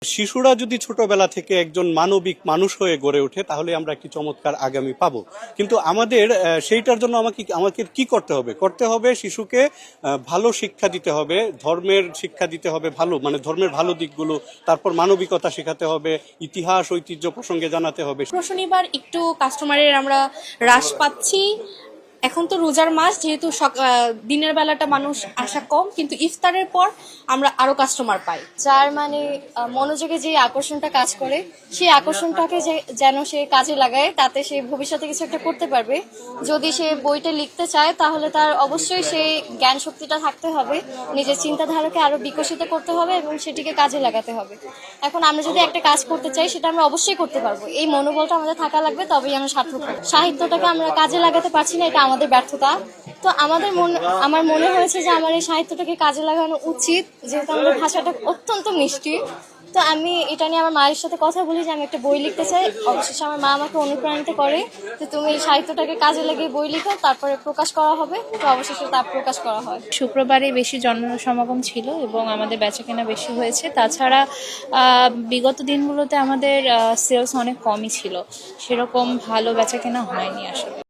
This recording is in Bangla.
শিশুরা যদি ছোটবেলা থেকে একজন মানবিক মানুষ হয়ে গড়ে ওঠে তাহলে আমরা একটি চমৎকার আগামী পাবো। কিন্তু আমাদের সেইটার জন্য আমাকে কি করতে হবে শিশুকে ভালো শিক্ষা দিতে হবে, ধর্মের শিক্ষা দিতে হবে, ভালো মানে ধর্মের ভালো দিকগুলো, তারপর মানবিকতা শেখাতে হবে, ইতিহাস ঐতিহ্য প্রসঙ্গে জানাতে হবে। শনিবার একটু কাস্টমারের আমরা হ্রাস পাচ্ছি। এখন তো রোজার মাস, যেহেতু দিনের বেলাটা মানুষ আসা কম, কিন্তু ইফতারের পর আমরা আরো কাস্টমার পাই, যার মানে মনোযোগে যে আকর্ষণটা কাজ করে সেই আকর্ষণটাকে যেন সে কাজে লাগায়, তাতে সে ভবিষ্যতে কিছু একটা করতে পারবে। যদি সে বইটা লিখতে চায় তাহলে তার অবশ্যই সেই জ্ঞান শক্তিটা থাকতে হবে, নিজের চিন্তাধারাকে আরো বিকশিত করতে হবে এবং সেটিকে কাজে লাগাতে হবে। এখন আমরা যদি একটা কাজ করতে চাই সেটা আমরা অবশ্যই করতে পারবো, এই মনোবলটা আমাদের থাকা লাগবে, তবেই আমরা সার্থক হব। সাহিত্যটাকে আমরা কাজে লাগাতে পারছি না, এটা আমাদের ব্যর্থতা। তো আমার মনে হয়েছে যে আমার এই সাহিত্যটাকে কাজে লাগানো উচিত, যেহেতু আমাদের ভাষাটা অত্যন্ত মিষ্টি। তো আমি এটা নিয়ে আমার মায়ের সাথে কথা বলি যে আমি একটা বই লিখতে চাই। অবশেষে আমার মা আমাকে অনুপ্রাণিত করে যে তুমি এই সাহিত্যটাকে কাজে লাগিয়ে বই লিখো, তারপরে প্রকাশ করা হবে। তো অবশেষে তা প্রকাশ করা হয়। শুক্রবারে বেশি জনসমাগম ছিল এবং আমাদের বেচাকেনা বেশি হয়েছে। তাছাড়া বিগত দিনগুলোতে আমাদের সেলস অনেক কমই ছিল, সেরকম ভালো বেচাকেনা হয়নি আসলে।